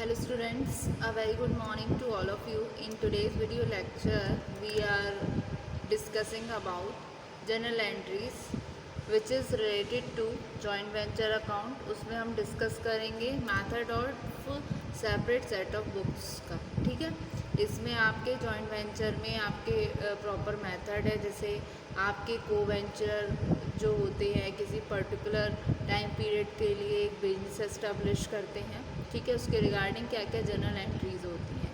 Hello students, a very good morning to all of you. In today's video lecture, we are discussing about journal entries which is related to joint venture account. उसमें हम discuss करेंगे method of separate set of books का, ठीक है। इसमें आपके joint venture में आपके प्रॉपर मेथड है, जैसे आपके को वेंचर जो होते हैं किसी पर्टिकुलर टाइम पीरियड के लिए एक बिजनेस एस्टेब्लिश करते हैं, ठीक है। उसके रिगार्डिंग क्या क्या जर्नल एंट्रीज होती हैं।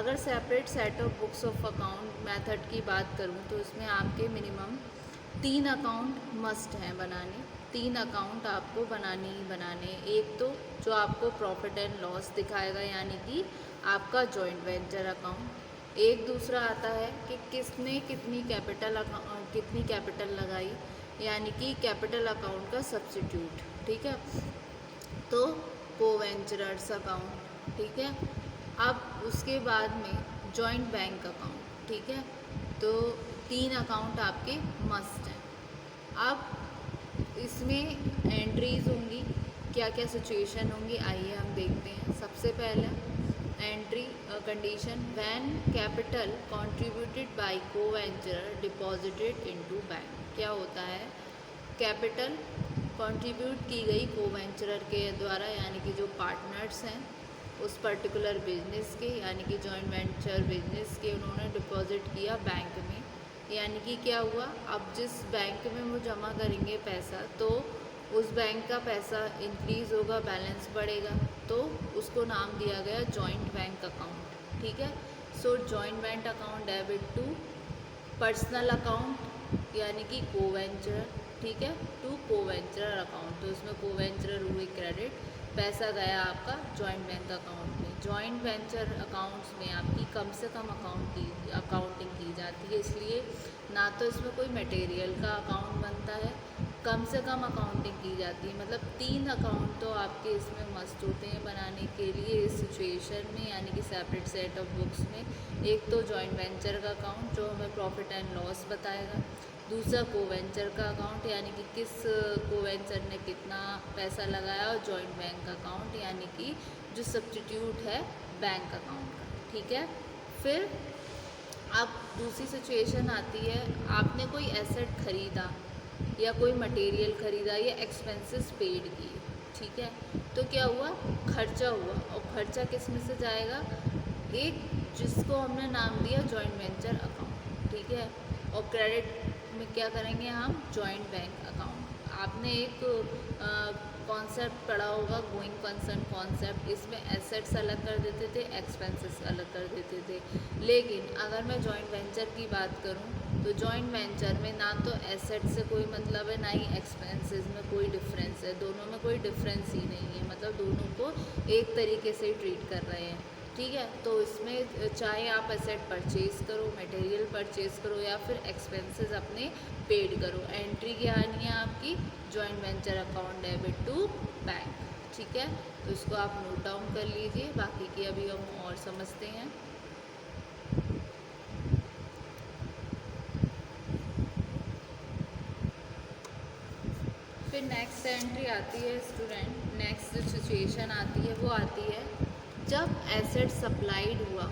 अगर separate set of books of account method की बात करूं तो इसमें आपके मिनिमम 3 अकाउंट मस्ट हैं बनाने। 3 अकाउंट आपको बनाने ही बनाने। एक तो जो आपको प्रॉफिट एंड लॉस दिखाएगा यानी कि आपका जॉइंट वेंचर अकाउंट। एक दूसरा आता है कि किसने कितनी कैपिटल लगाई यानी कि कैपिटल अकाउंट का सब्स्टिट्यूट, ठीक है। तो कोवेंचरर्स अकाउंट, ठीक है। अब उसके बाद में जॉइंट बैंक अकाउंट, ठीक है। तो 3 अकाउंट आपके मस्ट हैं। अब इसमें एंट्रीज होंगी, क्या क्या सिचुएशन होंगी, आइए हम देखते हैं। सबसे पहला entry condition, when capital contributed by coventurer deposited into bank. क्या होता है, कैपिटल कंट्रीब्यूट की गई कोवेंचरर के द्वारा यानी कि जो पार्टनर्स हैं उस पर्टिकुलर बिजनेस के यानी कि जॉइंट वेंचर बिजनेस के, उन्होंने डिपॉजिट किया बैंक में। यानी कि क्या हुआ, अब जिस बैंक में वो जमा करेंगे पैसा तो उस बैंक का पैसा इंक्रीज़ होगा, बैलेंस बढ़ेगा, तो उसको नाम दिया गया जॉइंट बैंक अकाउंट, ठीक है। So joint bank account debit to personal account यानी कि कोवेंचरर, ठीक है, टू कोवेंचरर अकाउंट। तो उसमें कोवेंचरर हुए क्रेडिट, पैसा गया आपका जॉइंट बैंक अकाउंट में। जॉइंट वेंचर अकाउंट्स में आपकी कम से कम अकाउंटिंग की जाती है, इसलिए ना तो इसमें कोई मटेरियल का अकाउंट बनता है, कम से कम अकाउंटिंग की जाती है। मतलब 3 अकाउंट तो आपके इसमें मस्ट होते हैं बनाने के लिए इस सिचुएशन में यानी कि सेपरेट सेट ऑफ बुक्स में। एक तो जॉइंट वेंचर का अकाउंट जो हमें प्रॉफिट एंड लॉस बताएगा, दूसरा कोवेंचर का अकाउंट यानी कि किस कोवेंचर ने कितना पैसा लगाया, और जॉइंट बैंक अकाउंट यानी कि जो सब्स्टिट्यूट है बैंक अकाउंट का, ठीक है। फिर अब दूसरी सिचुएशन आती है, आपने कोई एसेट खरीदा या कोई मटेरियल खरीदा या एक्सपेंसेस पेड किए, ठीक है। तो क्या हुआ, खर्चा हुआ, और खर्चा किस में से जाएगा, एक जिसको हमने नाम दिया जॉइंट वेंचर अकाउंट, ठीक है। और क्रेडिट में क्या करेंगे हम, जॉइंट बैंक अकाउंट। आपने एक कॉन्सेप्ट पढ़ा होगा, गोइंग कंसर्न कॉन्सेप्ट। इसमें एसेट्स अलग कर देते थे, एक्सपेंसेस अलग कर देते थे। लेकिन अगर मैं जॉइंट वेंचर की बात करूं तो जॉइंट वेंचर में ना तो एसेट से कोई मतलब है, ना ही एक्सपेंसेस में कोई डिफरेंस है। दोनों में कोई डिफरेंस ही नहीं है, मतलब दोनों को एक तरीके से ट्रीट कर रहे हैं, ठीक है। तो इसमें चाहे आप एसेट परचेज़ करो, मटेरियल परचेज़ करो या फिर एक्सपेंसेस अपने पेड करो, एंट्री क्या आनी है आपकी, joint venture account debit to bank, ठीक है। तो इसको आप नोट डाउन कर लीजिए, बाकी की अभी हम और समझते हैं। फिर नेक्स्ट एंट्री आती है स्टूडेंट, नेक्स्ट जो सिचुएशन आती है वो आती है जब एसेट सप्लाइड हुआ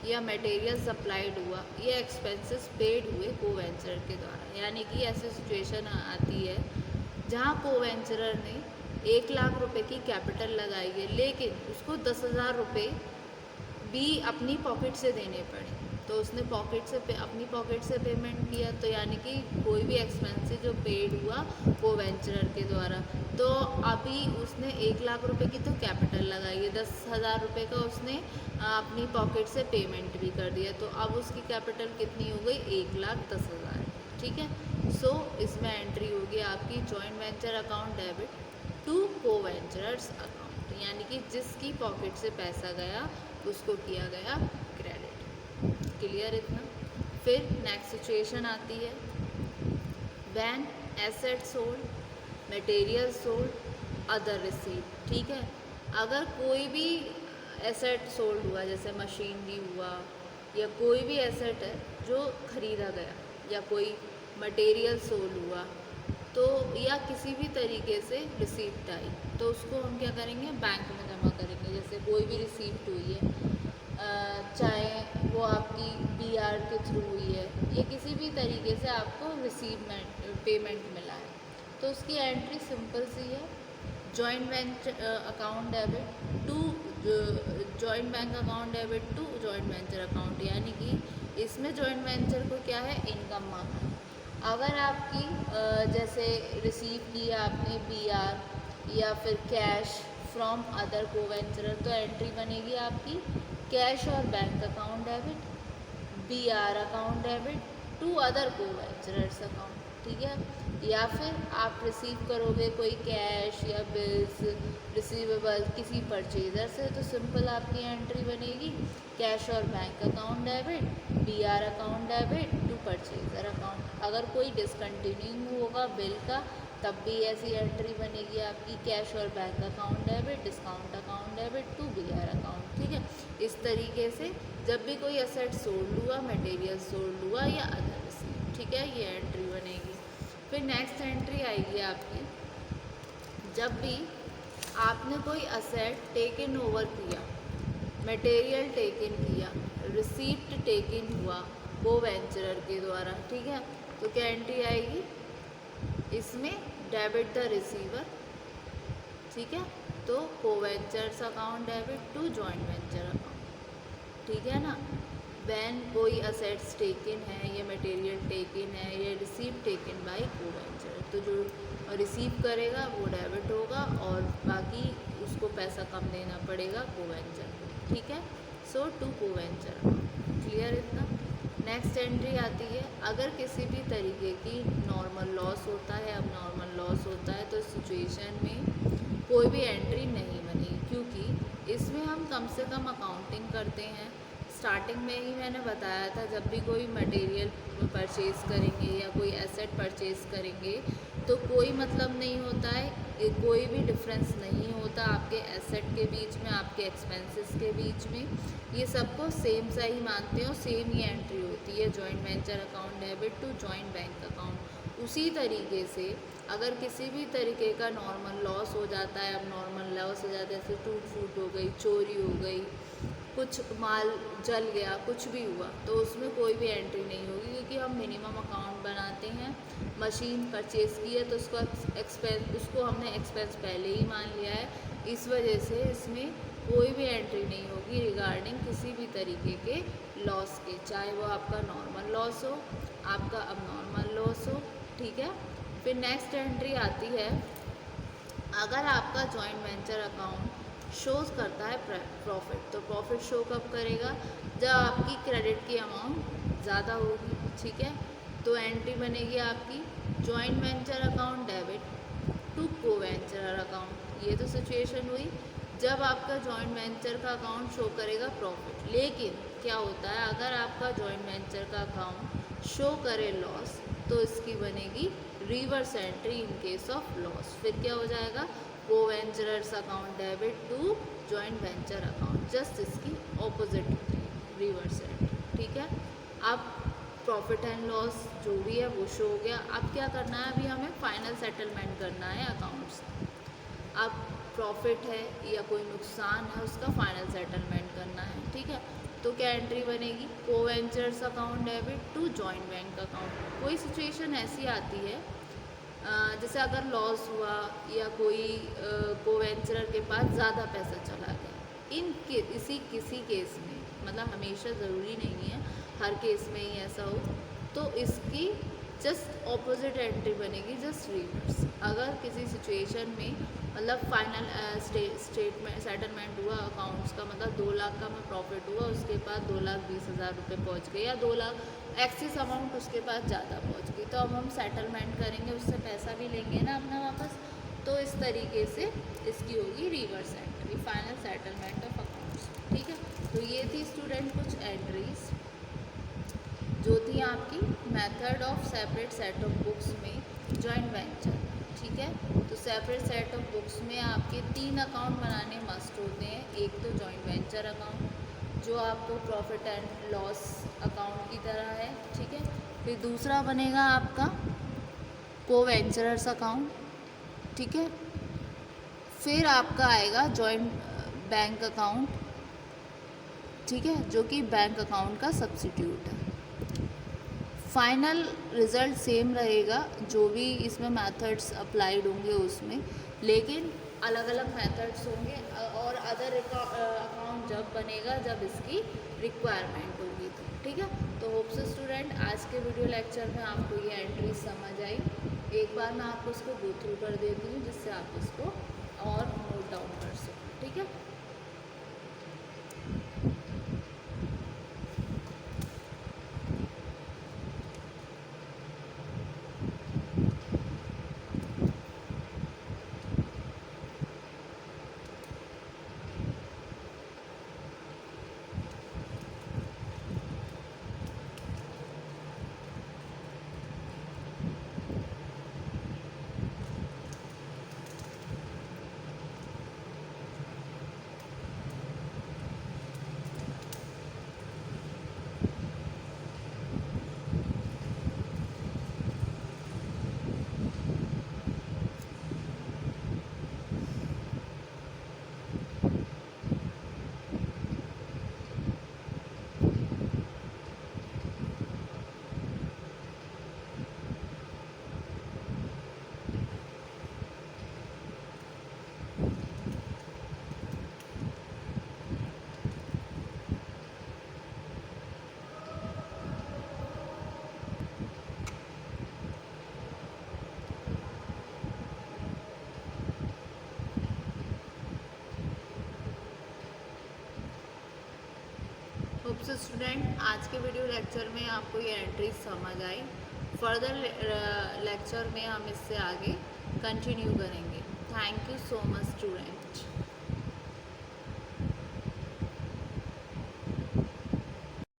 या मटेरियल सप्लाइड हुआ या एक्सपेंसेस पेड हुए कोवेंचरर के द्वारा। यानी कि ऐसी सिचुएशन आती है जहां कोवेंचरर ने 1 लाख रुपए की कैपिटल लगाई है, लेकिन उसको 10,000 रुपये भी अपनी पॉकेट से देने पड़े। तो उसने अपनी पॉकेट से पेमेंट किया, तो यानी कि कोई भी एक्सपेंसेस जो पेड हुआ कोवेंचरर के द्वारा, तो अभी उसने 1 लाख रुपए की तो कैपिटल लगाई है, 10,000 रुपये का उसने अपनी पॉकेट से पेमेंट भी कर दिया, तो अब उसकी कैपिटल कितनी हो गई, 1,10,000, ठीक है। सो इसमें एंट्री होगी आपकी joint venture account debit to coventurers account, यानी कि जिसकी पॉकेट से पैसा गया उसको किया गया क्रेडिट। क्लियर इतना। फिर नेक्स्ट सिचुएशन आती है, when asset sold, material sold, other receive, ठीक है। अगर कोई भी एसेट सोल्ड हुआ, जैसे मशीनरी हुआ या कोई भी एसेट है जो खरीदा गया, या कोई मटेरियल सोल्ड हुआ, तो या किसी भी तरीके से रिसीप्ट आई, तो उसको हम क्या करेंगे, बैंक में जमा करेंगे। जैसे कोई भी रिसीप्ट हुई है, चाहे वो आपकी बीआर के थ्रू हुई है या किसी भी तरीके से आपको रिसीवमेंट पेमेंट मिला है, तो उसकी एंट्री सिंपल सी है, joint venture account debit to joint bank account debit to joint venture account, यानी कि इसमें जॉइंट वेंचर को क्या है, इनकम मांगा है। अगर आपकी जैसे रिसीव किया आपने बीआर या फिर कैश फ्रॉम अदर को वेंचरर, तो एंट्री बनेगी आपकी कैश और bank account debit, BR account debit to other को वेंचरर्स अकाउंट, ठीक है। या फिर आप रिसीव करोगे कोई कैश या बिल्स रिसीवेबल किसी परचेजर से, तो सिंपल आपकी एंट्री बनेगी कैश और bank account debit, BR account debit to purchaser account. अगर कोई डिसकंटिन्यू होगा बिल का, तब भी ऐसी एंट्री बनेगी आपकी कैश और bank account debit, discount account debit to BR account, ठीक है। इस तरीके से जब भी कोई एसेट सोल्ड हुआ, मटेरियल सोल्ड हुआ या अदर रिसीव, ठीक है, ये एंट्री बनेगी। फिर नेक्स्ट एंट्री आएगी आपकी, जब भी आपने कोई असेट टेकन ओवर किया, मटेरियल टेकन किया, रिसीप्ट टेकन हुआ को वेंचरर के द्वारा, ठीक है, तो क्या एंट्री आएगी इसमें, डेबिट द रिसीवर, ठीक है, तो co-venturers account debit to joint venture account, ठीक है ना। वैन कोई असेट्स टेकन है या मटेरियल टेकन है या रिसीव टेकन बाय को वेंचर, तो जो रिसीव करेगा वो डेबिट होगा और बाकी उसको पैसा कम देना पड़ेगा को वेंचर को, ठीक है। सो to co venture account, clear इतना। नेक्स्ट एंट्री आती है, अगर किसी भी तरीके की नॉर्मल लॉस होता है, अब नॉर्मल लॉस होता है तो सिचुएशन में कोई भी एंट्री नहीं बनी, क्योंकि इसमें हम कम से कम अकाउंटिंग करते हैं। स्टार्टिंग में ही मैंने बताया था, जब भी कोई मटेरियल परचेज़ करेंगे या कोई एसेट परचेज़ करेंगे तो कोई मतलब नहीं होता है, कोई भी डिफरेंस नहीं होता आपके एसेट के बीच में, आपके एक्सपेंसेस के बीच में, ये सबको सेम सा ही मानते हो, सेम ही एंट्री होती है joint venture account debit to joint bank account. उसी तरीके से अगर किसी भी तरीके का नॉर्मल लॉस हो जाता है, अब नॉर्मल लॉस हो जाता है जैसे टूट फूट हो गई, चोरी हो गई, कुछ माल जल गया, कुछ भी हुआ, तो उसमें कोई भी एंट्री नहीं होगी, क्योंकि हम मिनिमम अकाउंट बनाते हैं। मशीन परचेज़ की है तो उसको हमने एक्सपेंस पहले ही मान लिया है, इस वजह से इसमें कोई भी एंट्री नहीं होगी रिगार्डिंग किसी भी तरीके के लॉस के, चाहे वो आपका नॉर्मल लॉस हो, आपका अब नॉर्मल लॉस हो, ठीक है। फिर नेक्स्ट एंट्री आती है, अगर आपका जॉइंट वेंचर अकाउंट शोज़ करता है प्रॉफिट, तो प्रॉफिट शो कब करेगा, जब आपकी क्रेडिट की अमाउंट ज़्यादा होगी, ठीक है, तो एंट्री बनेगी आपकी joint venture account debit to co venture account. ये तो सिचुएशन हुई जब आपका जॉइंट वेंचर का अकाउंट शो करेगा प्रॉफिट, लेकिन क्या होता है अगर आपका जॉइंट वेंचर का अकाउंट शो करे लॉस, तो इसकी बनेगी reverse entry in case of loss. फिर क्या हो जाएगा, को venturers account debit to joint venture account, just इसकी ऑपोजिट होती है रिवर्स एंट्री, ठीक है। अब प्रॉफिट एंड लॉस जो भी है वो शो हो गया। अब क्या करना है, अभी हमें फाइनल सेटलमेंट करना है अकाउंट्स। अब प्रॉफिट है या कोई नुकसान है उसका फाइनल सेटलमेंट करना है, ठीक है, तो क्या एंट्री बनेगी, co-venturers account debit to joint bank account. कोई सिचुएशन ऐसी आती है जैसे अगर लॉस हुआ या कोई को वेंचरर के पास ज़्यादा पैसा चला गया, किसी केस में, मतलब हमेशा ज़रूरी नहीं है हर केस में ही ऐसा हो, तो इसकी जस्ट ऑपोजिट एंट्री बनेगी, जस्ट रिवर्स। अगर किसी सिचुएशन में मतलब फाइनल स्टेटमेंट सेटलमेंट हुआ अकाउंट्स का, मतलब 2 लाख का में प्रॉफिट हुआ, उसके पास 2,20,000 रुपये पहुँच गए या 2 लाख एक्सिस अमाउंट उसके पास ज़्यादा पहुँच गई, तो अब हम सेटलमेंट करेंगे, उससे पैसा भी लेंगे ना अपना वापस, तो इस तरीके से इसकी होगी reverse entry, final settlement of accounts, ठीक है। तो ये थी स्टूडेंट कुछ एंट्रीज जो थी आपकी method of separate set of books में जॉइंट वेंचर, ठीक है। तो सेपरेट सेट ऑफ बुक्स में आपके 3 अकाउंट बनाने मस्ट होते हैं। एक तो जॉइंट वेंचर अकाउंट जो आपको प्रॉफिट एंड लॉस अकाउंट की तरह है, ठीक है। फिर दूसरा बनेगा आपका को वेंचरर्स अकाउंट, ठीक है। फिर आपका आएगा जॉइंट बैंक अकाउंट, ठीक है, जो कि बैंक अकाउंट का सब्स्टिट्यूट है। फाइनल रिज़ल्ट सेम रहेगा, जो भी इसमें मेथड्स अप्लाइड होंगे उसमें, लेकिन अलग अलग मेथड्स होंगे और अदर अकाउंट जब बनेगा जब इसकी रिक्वायरमेंट होगी तो, ठीक है। तो होप सो स्टूडेंट आज के वीडियो लेक्चर में आपको ये एंट्री समझ आई। एक बार मैं आपको इसको गो थ्रू कर देती हूँ जिससे आप इसको और नोट डाउन कर सको, ठीक है। होप सो स्टूडेंट आज के वीडियो लेक्चर में आपको ये एंट्री समझ आई। फर्दर लेक्चर में हम इससे आगे कंटिन्यू करेंगे। Thank you so much student.